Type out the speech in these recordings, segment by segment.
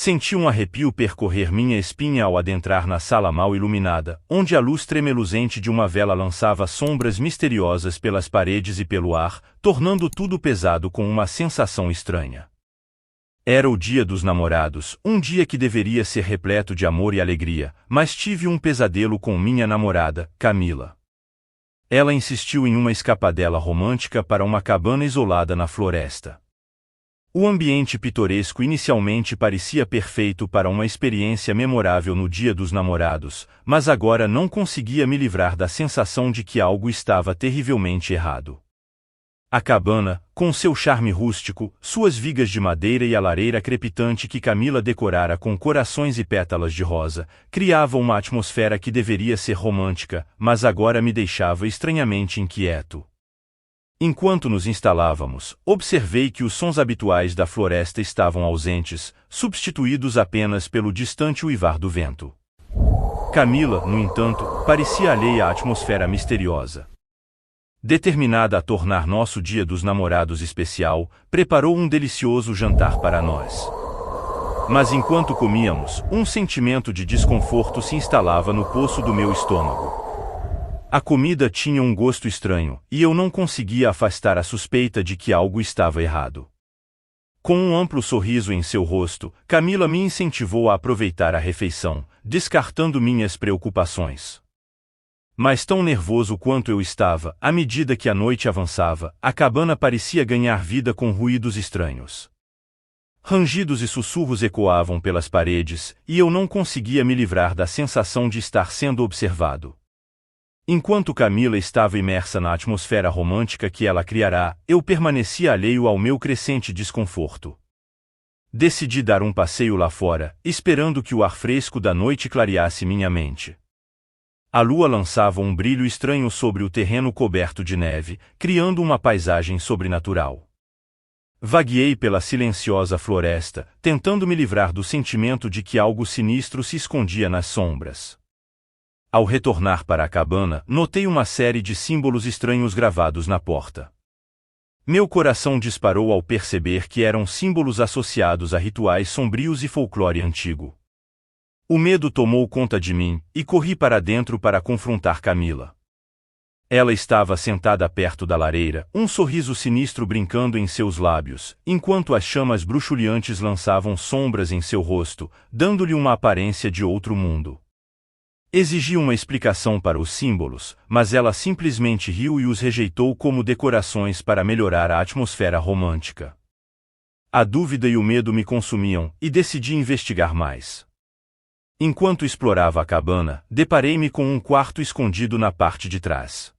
Senti um arrepio percorrer minha espinha ao adentrar na sala mal iluminada, onde a luz tremeluzente de uma vela lançava sombras misteriosas pelas paredes e pelo ar, tornando tudo pesado com uma sensação estranha. Era o dia dos namorados, um dia que deveria ser repleto de amor e alegria, mas tive um pesadelo com minha namorada, Camila. Ela insistiu em uma escapadela romântica para uma cabana isolada na floresta. O ambiente pitoresco inicialmente parecia perfeito para uma experiência memorável no Dia dos Namorados, mas agora não conseguia me livrar da sensação de que algo estava terrivelmente errado. A cabana, com seu charme rústico, suas vigas de madeira e a lareira crepitante que Camila decorara com corações e pétalas de rosa, criava uma atmosfera que deveria ser romântica, mas agora me deixava estranhamente inquieto. Enquanto nos instalávamos, observei que os sons habituais da floresta estavam ausentes, substituídos apenas pelo distante uivar do vento. Camila, no entanto, parecia alheia à atmosfera misteriosa. Determinada a tornar nosso Dia dos Namorados especial, preparou um delicioso jantar para nós. Mas enquanto comíamos, um sentimento de desconforto se instalava no poço do meu estômago. A comida tinha um gosto estranho, e eu não conseguia afastar a suspeita de que algo estava errado. Com um amplo sorriso em seu rosto, Camila me incentivou a aproveitar a refeição, descartando minhas preocupações. Mas tão nervoso quanto eu estava, à medida que a noite avançava, a cabana parecia ganhar vida com ruídos estranhos. Rangidos e sussurros ecoavam pelas paredes, e eu não conseguia me livrar da sensação de estar sendo observado. Enquanto Camila estava imersa na atmosfera romântica que ela criará, eu permanecia alheio ao meu crescente desconforto. Decidi dar um passeio lá fora, esperando que o ar fresco da noite clareasse minha mente. A lua lançava um brilho estranho sobre o terreno coberto de neve, criando uma paisagem sobrenatural. Vagueei pela silenciosa floresta, tentando me livrar do sentimento de que algo sinistro se escondia nas sombras. Ao retornar para a cabana, notei uma série de símbolos estranhos gravados na porta. Meu coração disparou ao perceber que eram símbolos associados a rituais sombrios e folclore antigo. O medo tomou conta de mim, e corri para dentro para confrontar Camila. Ela estava sentada perto da lareira, um sorriso sinistro brincando em seus lábios, enquanto as chamas bruxuleantes lançavam sombras em seu rosto, dando-lhe uma aparência de outro mundo. Exigi uma explicação para os símbolos, mas ela simplesmente riu e os rejeitou como decorações para melhorar a atmosfera romântica. A dúvida e o medo me consumiam, e decidi investigar mais. Enquanto explorava a cabana, deparei-me com um quarto escondido na parte de trás.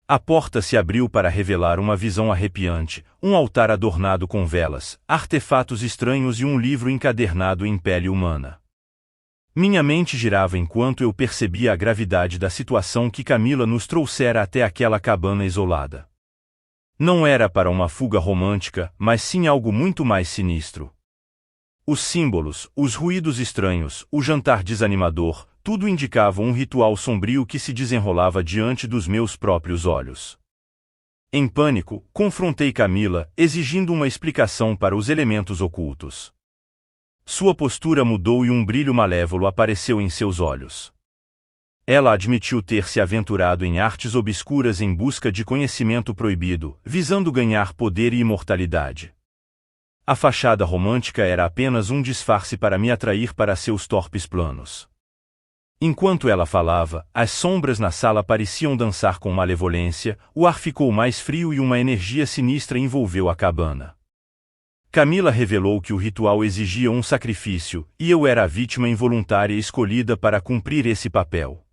A porta se abriu para revelar uma visão arrepiante, um altar adornado com velas, artefatos estranhos e um livro encadernado em pele humana. Minha mente girava enquanto eu percebia a gravidade da situação que Camila nos trouxera até aquela cabana isolada. Não era para uma fuga romântica, mas sim algo muito mais sinistro. Os símbolos, os ruídos estranhos, o jantar desanimador, tudo indicava um ritual sombrio que se desenrolava diante dos meus próprios olhos. Em pânico, confrontei Camila, exigindo uma explicação para os elementos ocultos. Sua postura mudou e um brilho malévolo apareceu em seus olhos. Ela admitiu ter se aventurado em artes obscuras em busca de conhecimento proibido, visando ganhar poder e imortalidade. A fachada romântica era apenas um disfarce para me atrair para seus torpes planos. Enquanto ela falava, as sombras na sala pareciam dançar com malevolência, o ar ficou mais frio e uma energia sinistra envolveu a cabana. Camila revelou que o ritual exigia um sacrifício, e eu era a vítima involuntária escolhida para cumprir esse papel.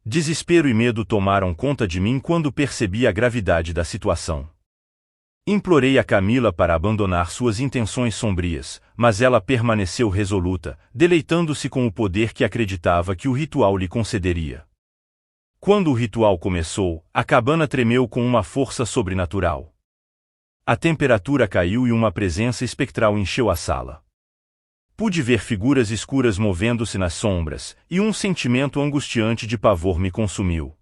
Desespero e medo tomaram conta de mim quando percebi a gravidade da situação. Implorei a Camila para abandonar suas intenções sombrias, mas ela permaneceu resoluta, deleitando-se com o poder que acreditava que o ritual lhe concederia. Quando o ritual começou, a cabana tremeu com uma força sobrenatural. A temperatura caiu e uma presença espectral encheu a sala. Pude ver figuras escuras movendo-se nas sombras, e um sentimento angustiante de pavor me consumiu.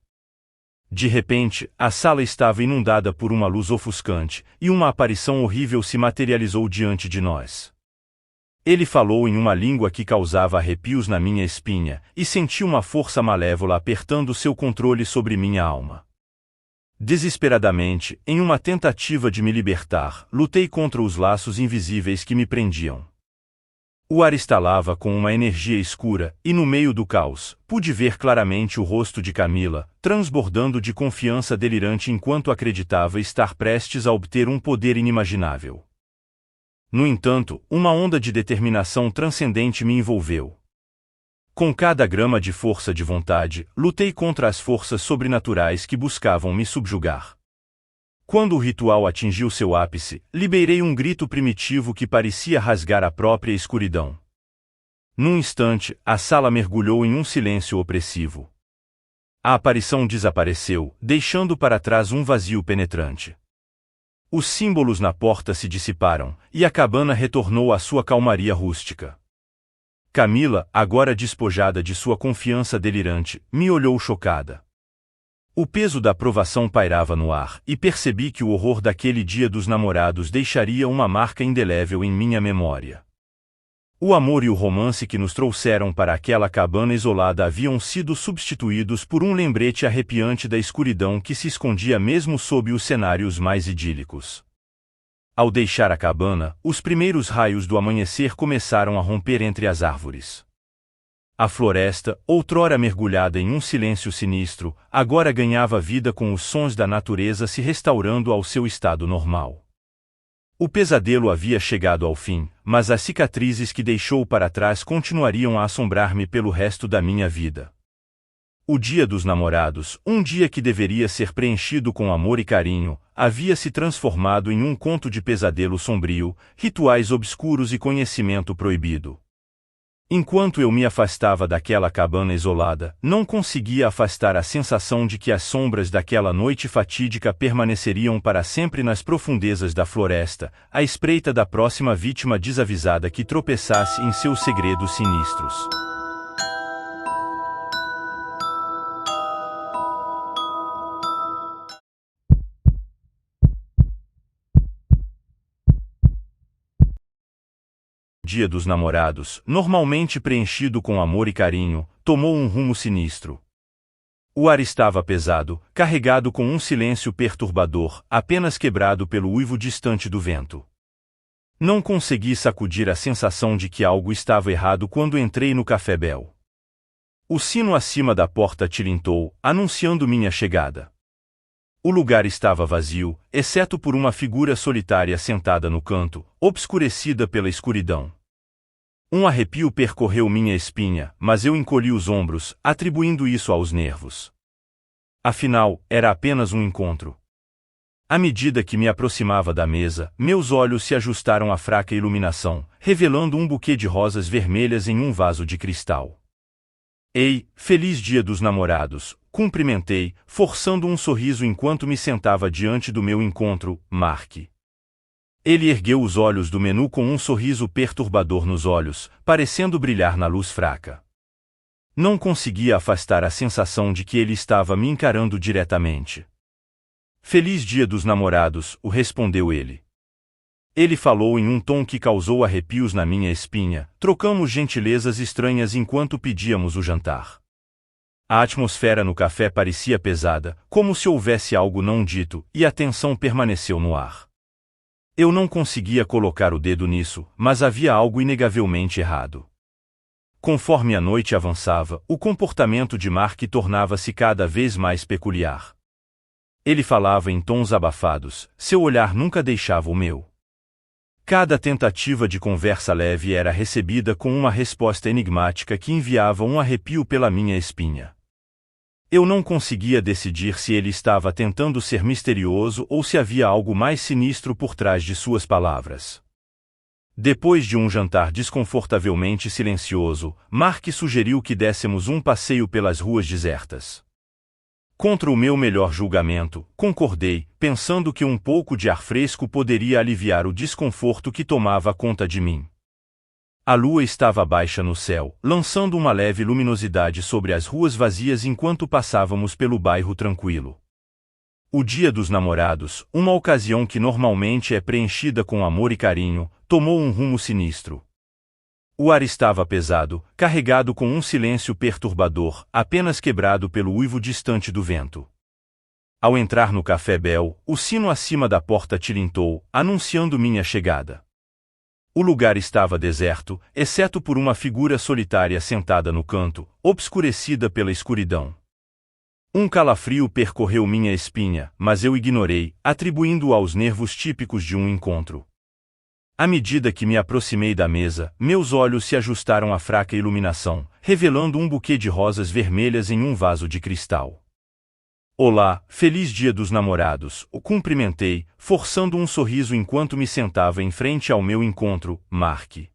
De repente, a sala estava inundada por uma luz ofuscante, e uma aparição horrível se materializou diante de nós. Ele falou em uma língua que causava arrepios na minha espinha, e senti uma força malévola apertando seu controle sobre minha alma. Desesperadamente, em uma tentativa de me libertar, lutei contra os laços invisíveis que me prendiam. O ar estalava com uma energia escura, e no meio do caos, pude ver claramente o rosto de Camila, transbordando de confiança delirante enquanto acreditava estar prestes a obter um poder inimaginável. No entanto, uma onda de determinação transcendente me envolveu. Com cada grama de força de vontade, lutei contra as forças sobrenaturais que buscavam me subjugar. Quando o ritual atingiu seu ápice, liberei um grito primitivo que parecia rasgar a própria escuridão. Num instante, a sala mergulhou em um silêncio opressivo. A aparição desapareceu, deixando para trás um vazio penetrante. Os símbolos na porta se dissiparam, e a cabana retornou à sua calmaria rústica. Camila, agora despojada de sua confiança delirante, me olhou chocada. O peso da provação pairava no ar, e percebi que o horror daquele dia dos namorados deixaria uma marca indelével em minha memória. O amor e o romance que nos trouxeram para aquela cabana isolada haviam sido substituídos por um lembrete arrepiante da escuridão que se escondia mesmo sob os cenários mais idílicos. Ao deixar a cabana, os primeiros raios do amanhecer começaram a romper entre as árvores. A floresta, outrora mergulhada em um silêncio sinistro, agora ganhava vida com os sons da natureza se restaurando ao seu estado normal. O pesadelo havia chegado ao fim, mas as cicatrizes que deixou para trás continuariam a assombrar-me pelo resto da minha vida. O dia dos namorados, um dia que deveria ser preenchido com amor e carinho, havia se transformado em um conto de pesadelo sombrio, rituais obscuros e conhecimento proibido. Enquanto eu me afastava daquela cabana isolada, não conseguia afastar a sensação de que as sombras daquela noite fatídica permaneceriam para sempre nas profundezas da floresta, à espreita da próxima vítima desavisada que tropeçasse em seus segredos sinistros. Dia dos namorados, normalmente preenchido com amor e carinho, tomou um rumo sinistro. O ar estava pesado, carregado com um silêncio perturbador, apenas quebrado pelo uivo distante do vento. Não consegui sacudir a sensação de que algo estava errado quando entrei no Café Bell. O sino acima da porta tilintou, anunciando minha chegada. O lugar estava vazio, exceto por uma figura solitária sentada no canto, obscurecida pela escuridão. Um arrepio percorreu minha espinha, mas eu encolhi os ombros, atribuindo isso aos nervos. Afinal, era apenas um encontro. À medida que me aproximava da mesa, meus olhos se ajustaram à fraca iluminação, revelando um buquê de rosas vermelhas em um vaso de cristal. Ei, feliz dia dos namorados, cumprimentei, forçando um sorriso enquanto me sentava diante do meu encontro, Mark. Ele ergueu os olhos do menu com um sorriso perturbador nos olhos, parecendo brilhar na luz fraca. Não conseguia afastar a sensação de que ele estava me encarando diretamente. Feliz dia dos namorados, o respondeu ele. Ele falou em um tom que causou arrepios na minha espinha, trocamos gentilezas estranhas enquanto pedíamos o jantar. A atmosfera no café parecia pesada, como se houvesse algo não dito, e a tensão permaneceu no ar. Eu não conseguia colocar o dedo nisso, mas havia algo inegavelmente errado. Conforme a noite avançava, o comportamento de Mark tornava-se cada vez mais peculiar. Ele falava em tons abafados, seu olhar nunca deixava o meu. Cada tentativa de conversa leve era recebida com uma resposta enigmática que enviava um arrepio pela minha espinha. Eu não conseguia decidir se ele estava tentando ser misterioso ou se havia algo mais sinistro por trás de suas palavras. Depois de um jantar desconfortavelmente silencioso, Mark sugeriu que dessemos um passeio pelas ruas desertas. Contra o meu melhor julgamento, concordei, pensando que um pouco de ar fresco poderia aliviar o desconforto que tomava conta de mim. A lua estava baixa no céu, lançando uma leve luminosidade sobre as ruas vazias enquanto passávamos pelo bairro tranquilo. O dia dos namorados, uma ocasião que normalmente é preenchida com amor e carinho, tomou um rumo sinistro. O ar estava pesado, carregado com um silêncio perturbador, apenas quebrado pelo uivo distante do vento. Ao entrar no Café Bell, o sino acima da porta tilintou, anunciando minha chegada. O lugar estava deserto, exceto por uma figura solitária sentada no canto, obscurecida pela escuridão. Um calafrio percorreu minha espinha, mas eu ignorei, atribuindo-o aos nervos típicos de um encontro. À medida que me aproximei da mesa, meus olhos se ajustaram à fraca iluminação, revelando um buquê de rosas vermelhas em um vaso de cristal. Olá, feliz Dia dos Namorados, o cumprimentei, forçando um sorriso enquanto me sentava em frente ao meu encontro, Mark.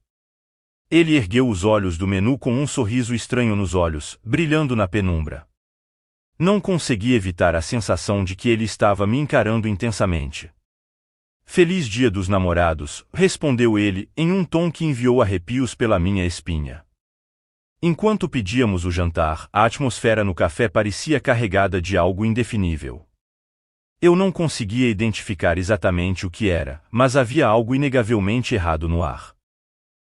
Ele ergueu os olhos do menu com um sorriso estranho nos olhos, brilhando na penumbra. Não consegui evitar a sensação de que ele estava me encarando intensamente. Feliz Dia dos Namorados, respondeu ele, em um tom que enviou arrepios pela minha espinha. Enquanto pedíamos o jantar, a atmosfera no café parecia carregada de algo indefinível. Eu não conseguia identificar exatamente o que era, mas havia algo inegavelmente errado no ar.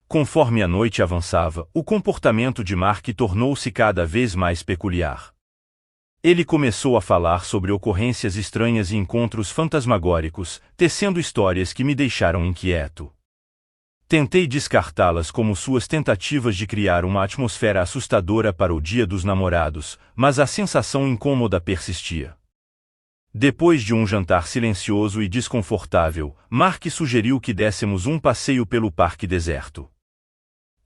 Conforme a noite avançava, o comportamento de Mark tornou-se cada vez mais peculiar. Ele começou a falar sobre ocorrências estranhas e encontros fantasmagóricos, tecendo histórias que me deixaram inquieto. Tentei descartá-las como suas tentativas de criar uma atmosfera assustadora para o Dia dos Namorados, mas a sensação incômoda persistia. Depois de um jantar silencioso e desconfortável, Mark sugeriu que dessemos um passeio pelo parque deserto.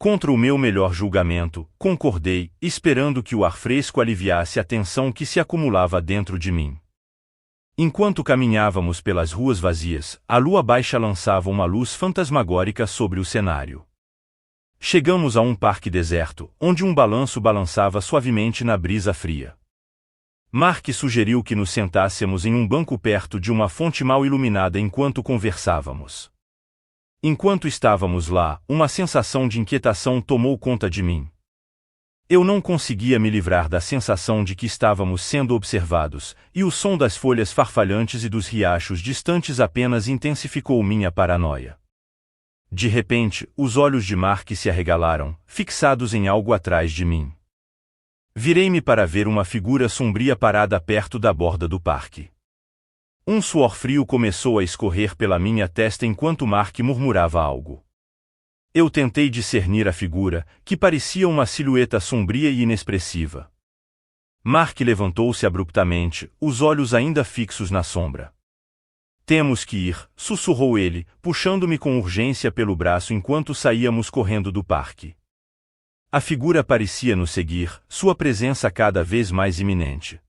Contra o meu melhor julgamento, concordei, esperando que o ar fresco aliviasse a tensão que se acumulava dentro de mim. Enquanto caminhávamos pelas ruas vazias, a lua baixa lançava uma luz fantasmagórica sobre o cenário. Chegamos a um parque deserto, onde um balanço balançava suavemente na brisa fria. Mark sugeriu que nos sentássemos em um banco perto de uma fonte mal iluminada enquanto conversávamos. Enquanto estávamos lá, uma sensação de inquietação tomou conta de mim. Eu não conseguia me livrar da sensação de que estávamos sendo observados, e o som das folhas farfalhantes e dos riachos distantes apenas intensificou minha paranoia. De repente, os olhos de Mark se arregalaram, fixados em algo atrás de mim. Virei-me para ver uma figura sombria parada perto da borda do parque. Um suor frio começou a escorrer pela minha testa enquanto Mark murmurava algo. Eu tentei discernir a figura, que parecia uma silhueta sombria e inexpressiva. Mark levantou-se abruptamente, os olhos ainda fixos na sombra. Temos que ir, sussurrou ele, puxando-me com urgência pelo braço enquanto saíamos correndo do parque. A figura parecia nos seguir, sua presença cada vez mais iminente.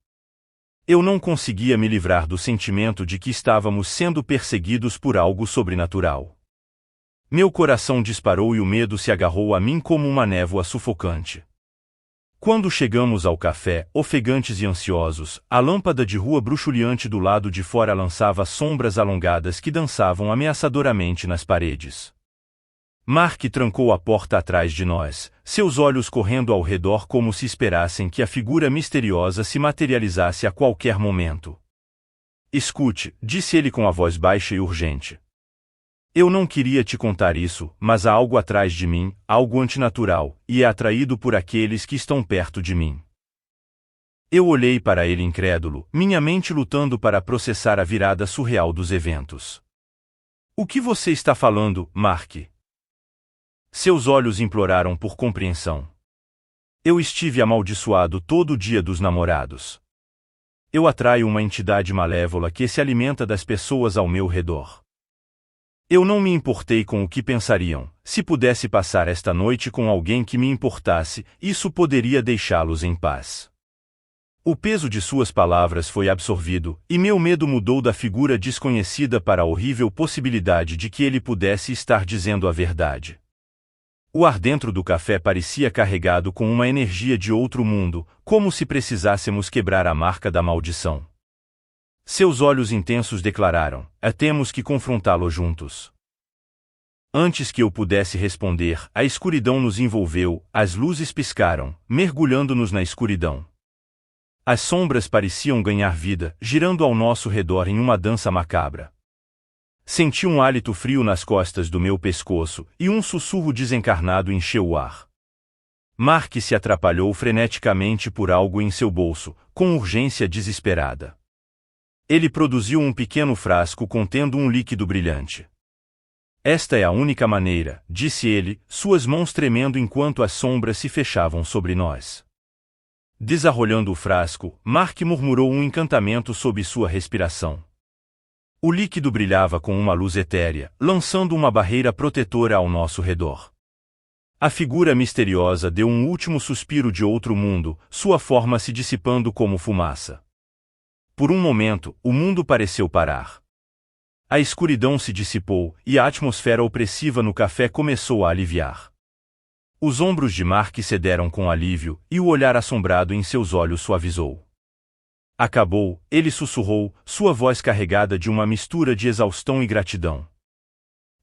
Eu não conseguia me livrar do sentimento de que estávamos sendo perseguidos por algo sobrenatural. Meu coração disparou e o medo se agarrou a mim como uma névoa sufocante. Quando chegamos ao café, ofegantes e ansiosos, a lâmpada de rua bruxuleante do lado de fora lançava sombras alongadas que dançavam ameaçadoramente nas paredes. Mark trancou a porta atrás de nós, seus olhos correndo ao redor como se esperassem que a figura misteriosa se materializasse a qualquer momento. Escute, disse ele com a voz baixa e urgente. Eu não queria te contar isso, mas há algo atrás de mim, algo antinatural, e é atraído por aqueles que estão perto de mim. Eu olhei para ele incrédulo, minha mente lutando para processar a virada surreal dos eventos. O que você está falando, Mark? Seus olhos imploraram por compreensão. Eu estive amaldiçoado todo o Dia dos Namorados. Eu atraio uma entidade malévola que se alimenta das pessoas ao meu redor. Eu não me importei com o que pensariam. Se pudesse passar esta noite com alguém que me importasse, isso poderia deixá-los em paz. O peso de suas palavras foi absorvido, e meu medo mudou da figura desconhecida para a horrível possibilidade de que ele pudesse estar dizendo a verdade. O ar dentro do café parecia carregado com uma energia de outro mundo, como se precisássemos quebrar a marca da maldição. Seus olhos intensos declararam: temos que confrontá-lo juntos. Antes que eu pudesse responder, a escuridão nos envolveu, as luzes piscaram, mergulhando-nos na escuridão. As sombras pareciam ganhar vida, girando ao nosso redor em uma dança macabra. Senti um hálito frio nas costas do meu pescoço, e um sussurro desencarnado encheu o ar. Mark se atrapalhou freneticamente por algo em seu bolso, com urgência desesperada. Ele produziu um pequeno frasco contendo um líquido brilhante. Esta é a única maneira, disse ele, suas mãos tremendo enquanto as sombras se fechavam sobre nós. Desarrolhando o frasco, Mark murmurou um encantamento sob sua respiração. O líquido brilhava com uma luz etérea, lançando uma barreira protetora ao nosso redor. A figura misteriosa deu um último suspiro de outro mundo, sua forma se dissipando como fumaça. Por um momento, o mundo pareceu parar. A escuridão se dissipou, e a atmosfera opressiva no café começou a aliviar. Os ombros de Mark cederam com alívio, e o olhar assombrado em seus olhos suavizou. Acabou, ele sussurrou, sua voz carregada de uma mistura de exaustão e gratidão.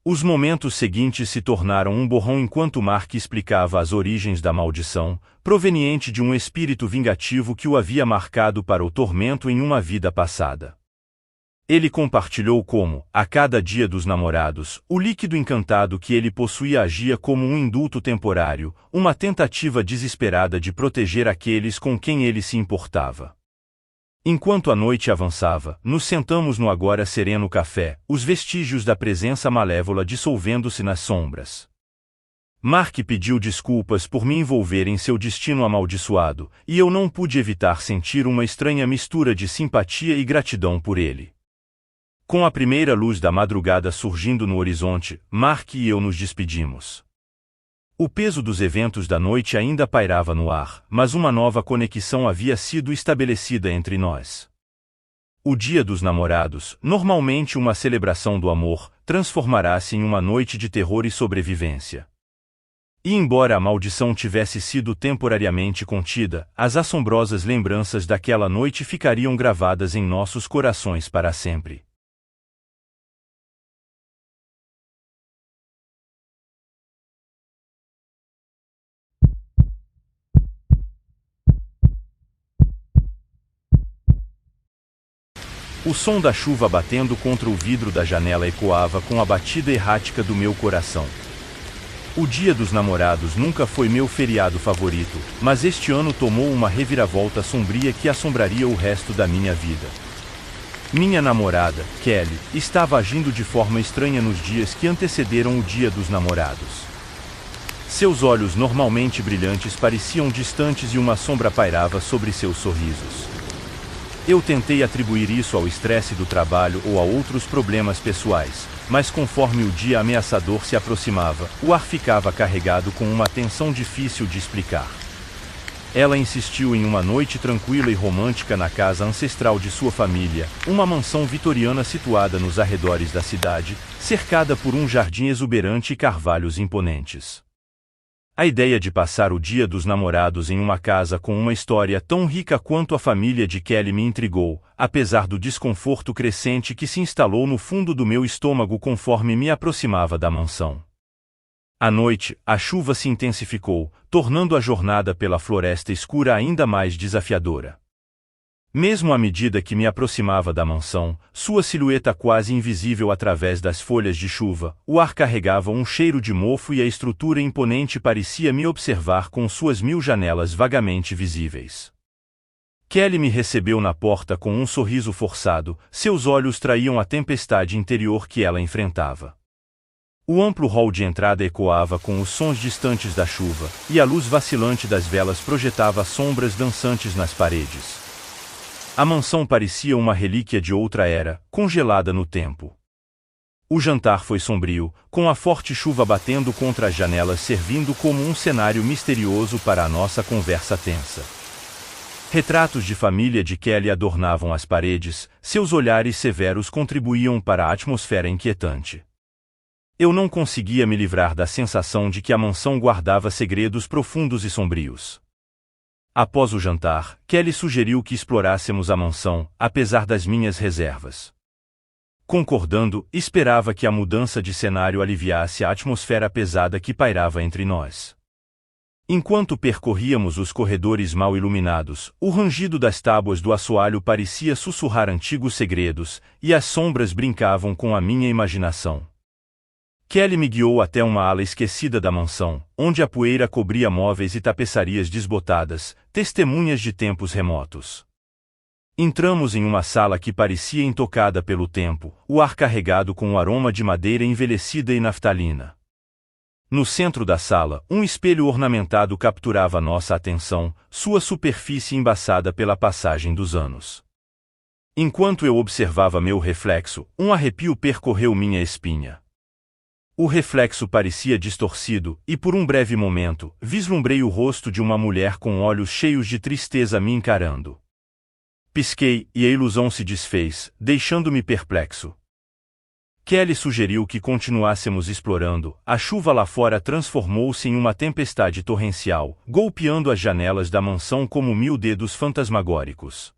Os momentos seguintes se tornaram um borrão enquanto Mark explicava as origens da maldição, proveniente de um espírito vingativo que o havia marcado para o tormento em uma vida passada. Ele compartilhou como, a cada dia dos namorados, o líquido encantado que ele possuía agia como um indulto temporário, uma tentativa desesperada de proteger aqueles com quem ele se importava. Enquanto a noite avançava, nos sentamos no agora sereno café, os vestígios da presença malévola dissolvendo-se nas sombras. Mark pediu desculpas por me envolver em seu destino amaldiçoado, e eu não pude evitar sentir uma estranha mistura de simpatia e gratidão por ele. Com a primeira luz da madrugada surgindo no horizonte, Mark e eu nos despedimos. O peso dos eventos da noite ainda pairava no ar, mas uma nova conexão havia sido estabelecida entre nós. O Dia dos Namorados, normalmente uma celebração do amor, transformará-se em uma noite de terror e sobrevivência. E embora a maldição tivesse sido temporariamente contida, as assombrosas lembranças daquela noite ficariam gravadas em nossos corações para sempre. O som da chuva batendo contra o vidro da janela ecoava com a batida errática do meu coração. O Dia dos Namorados nunca foi meu feriado favorito, mas este ano tomou uma reviravolta sombria que assombraria o resto da minha vida. Minha namorada, Kelly, estava agindo de forma estranha nos dias que antecederam o Dia dos Namorados. Seus olhos normalmente brilhantes pareciam distantes e uma sombra pairava sobre seus sorrisos. Eu tentei atribuir isso ao estresse do trabalho ou a outros problemas pessoais, mas conforme o dia ameaçador se aproximava, o ar ficava carregado com uma tensão difícil de explicar. Ela insistiu em uma noite tranquila e romântica na casa ancestral de sua família, uma mansão vitoriana situada nos arredores da cidade, cercada por um jardim exuberante e carvalhos imponentes. A ideia de passar o Dia dos Namorados em uma casa com uma história tão rica quanto a família de Kelly me intrigou, apesar do desconforto crescente que se instalou no fundo do meu estômago conforme me aproximava da mansão. À noite, a chuva se intensificou, tornando a jornada pela floresta escura ainda mais desafiadora. Mesmo à medida que me aproximava da mansão, sua silhueta quase invisível através das folhas de chuva, o ar carregava um cheiro de mofo e a estrutura imponente parecia me observar com suas 1000 janelas vagamente visíveis. Kelly me recebeu na porta com um sorriso forçado, seus olhos traíam a tempestade interior que ela enfrentava. O amplo hall de entrada ecoava com os sons distantes da chuva, e a luz vacilante das velas projetava sombras dançantes nas paredes. A mansão parecia uma relíquia de outra era, congelada no tempo. O jantar foi sombrio, com a forte chuva batendo contra as janelas servindo como um cenário misterioso para a nossa conversa tensa. Retratos de família de Kelly adornavam as paredes, seus olhares severos contribuíam para a atmosfera inquietante. Eu não conseguia me livrar da sensação de que a mansão guardava segredos profundos e sombrios. Após o jantar, Kelly sugeriu que explorássemos a mansão, apesar das minhas reservas. Concordando, esperava que a mudança de cenário aliviasse a atmosfera pesada que pairava entre nós. Enquanto percorríamos os corredores mal iluminados, o rangido das tábuas do assoalho parecia sussurrar antigos segredos, e as sombras brincavam com a minha imaginação. Kelly me guiou até uma ala esquecida da mansão, onde a poeira cobria móveis e tapeçarias desbotadas, testemunhas de tempos remotos. Entramos em uma sala que parecia intocada pelo tempo, o ar carregado com o aroma de madeira envelhecida e naftalina. No centro da sala, um espelho ornamentado capturava nossa atenção, sua superfície embaçada pela passagem dos anos. Enquanto eu observava meu reflexo, um arrepio percorreu minha espinha. O reflexo parecia distorcido, e por um breve momento, vislumbrei o rosto de uma mulher com olhos cheios de tristeza me encarando. Pisquei, e a ilusão se desfez, deixando-me perplexo. Kelly sugeriu que continuássemos explorando. A chuva lá fora transformou-se em uma tempestade torrencial, golpeando as janelas da mansão como 1000 dedos fantasmagóricos.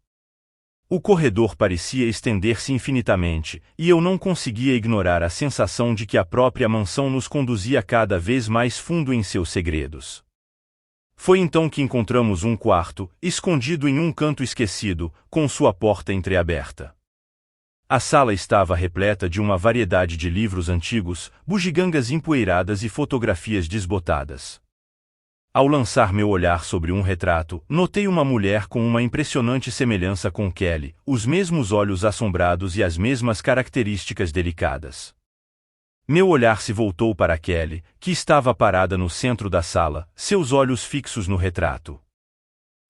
O corredor parecia estender-se infinitamente, e eu não conseguia ignorar a sensação de que a própria mansão nos conduzia cada vez mais fundo em seus segredos. Foi então que encontramos um quarto, escondido em um canto esquecido, com sua porta entreaberta. A sala estava repleta de uma variedade de livros antigos, bugigangas empoeiradas e fotografias desbotadas. Ao lançar meu olhar sobre um retrato, notei uma mulher com uma impressionante semelhança com Kelly, os mesmos olhos assombrados e as mesmas características delicadas. Meu olhar se voltou para Kelly, que estava parada no centro da sala, seus olhos fixos no retrato.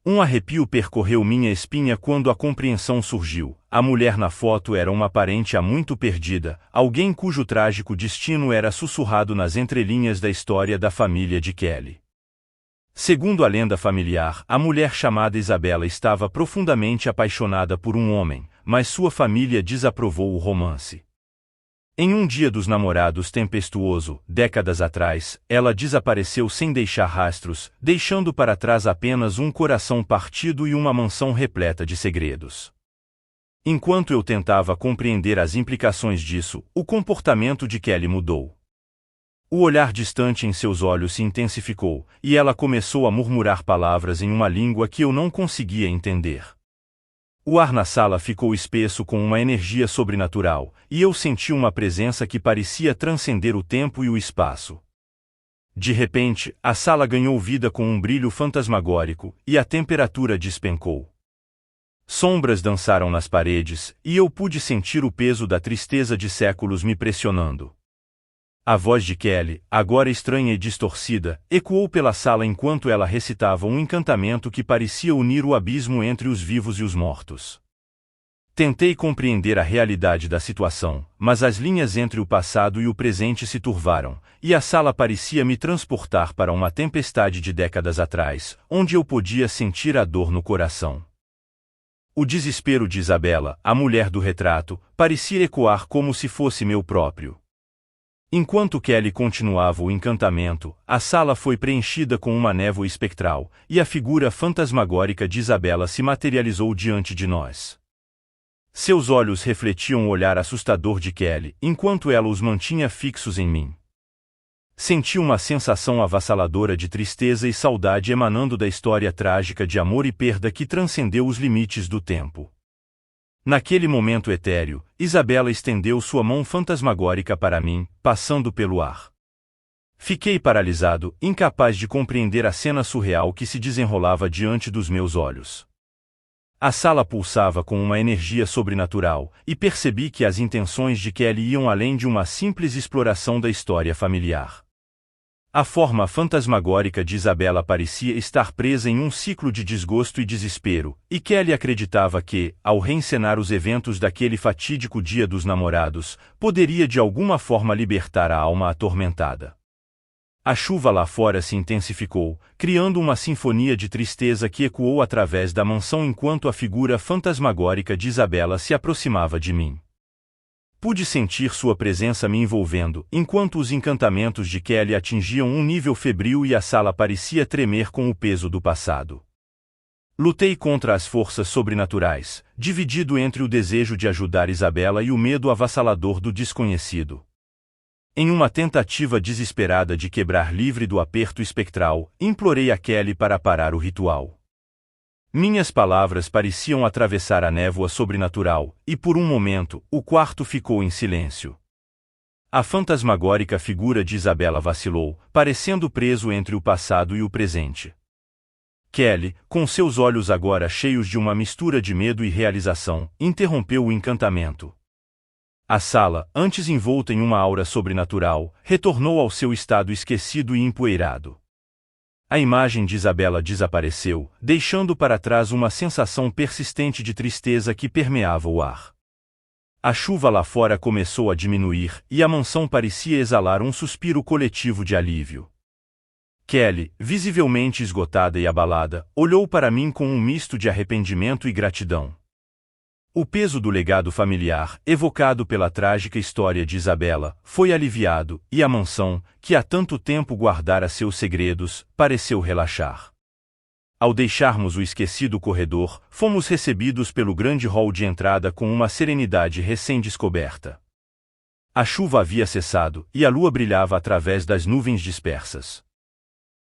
Um arrepio percorreu minha espinha quando a compreensão surgiu. A mulher na foto era uma parente há muito perdida, alguém cujo trágico destino era sussurrado nas entrelinhas da história da família de Kelly. Segundo a lenda familiar, a mulher chamada Isabela estava profundamente apaixonada por um homem, mas sua família desaprovou o romance. Em um dia dos namorados tempestuoso, décadas atrás, ela desapareceu sem deixar rastros, deixando para trás apenas um coração partido e uma mansão repleta de segredos. Enquanto eu tentava compreender as implicações disso, o comportamento de Kelly mudou. O olhar distante em seus olhos se intensificou, e ela começou a murmurar palavras em uma língua que eu não conseguia entender. O ar na sala ficou espesso com uma energia sobrenatural, e eu senti uma presença que parecia transcender o tempo e o espaço. De repente, a sala ganhou vida com um brilho fantasmagórico, e a temperatura despencou. Sombras dançaram nas paredes, e eu pude sentir o peso da tristeza de séculos me pressionando. A voz de Kelly, agora estranha e distorcida, ecoou pela sala enquanto ela recitava um encantamento que parecia unir o abismo entre os vivos e os mortos. Tentei compreender a realidade da situação, mas as linhas entre o passado e o presente se turvaram, e a sala parecia me transportar para uma tempestade de décadas atrás, onde eu podia sentir a dor no coração. O desespero de Isabela, a mulher do retrato, parecia ecoar como se fosse meu próprio. Enquanto Kelly continuava o encantamento, a sala foi preenchida com uma névoa espectral, e a figura fantasmagórica de Isabela se materializou diante de nós. Seus olhos refletiam o olhar assustador de Kelly, enquanto ela os mantinha fixos em mim. Senti uma sensação avassaladora de tristeza e saudade emanando da história trágica de amor e perda que transcendeu os limites do tempo. Naquele momento etéreo, Isabela estendeu sua mão fantasmagórica para mim, passando pelo ar. Fiquei paralisado, incapaz de compreender a cena surreal que se desenrolava diante dos meus olhos. A sala pulsava com uma energia sobrenatural, e percebi que as intenções de Kelly iam além de uma simples exploração da história familiar. A forma fantasmagórica de Isabela parecia estar presa em um ciclo de desgosto e desespero, e Kelly acreditava que, ao reencenar os eventos daquele fatídico dia dos namorados, poderia de alguma forma libertar a alma atormentada. A chuva lá fora se intensificou, criando uma sinfonia de tristeza que ecoou através da mansão enquanto a figura fantasmagórica de Isabela se aproximava de mim. Pude sentir sua presença me envolvendo, enquanto os encantamentos de Kelly atingiam um nível febril e a sala parecia tremer com o peso do passado. Lutei contra as forças sobrenaturais, dividido entre o desejo de ajudar Isabela e o medo avassalador do desconhecido. Em uma tentativa desesperada de quebrar livre do aperto espectral, implorei a Kelly para parar o ritual. Minhas palavras pareciam atravessar a névoa sobrenatural, e por um momento, o quarto ficou em silêncio. A fantasmagórica figura de Isabela vacilou, parecendo preso entre o passado e o presente. Kelly, com seus olhos agora cheios de uma mistura de medo e realização, interrompeu o encantamento. A sala, antes envolta em uma aura sobrenatural, retornou ao seu estado esquecido e empoeirado. A imagem de Isabela desapareceu, deixando para trás uma sensação persistente de tristeza que permeava o ar. A chuva lá fora começou a diminuir, e a mansão parecia exalar um suspiro coletivo de alívio. Kelly, visivelmente esgotada e abalada, olhou para mim com um misto de arrependimento e gratidão. O peso do legado familiar, evocado pela trágica história de Isabela, foi aliviado, e a mansão, que há tanto tempo guardara seus segredos, pareceu relaxar. Ao deixarmos o esquecido corredor, fomos recebidos pelo grande hall de entrada com uma serenidade recém-descoberta. A chuva havia cessado, e a lua brilhava através das nuvens dispersas.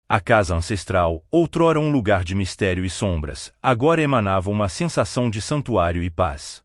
A casa ancestral, outrora um lugar de mistério e sombras, agora emanava uma sensação de santuário e paz.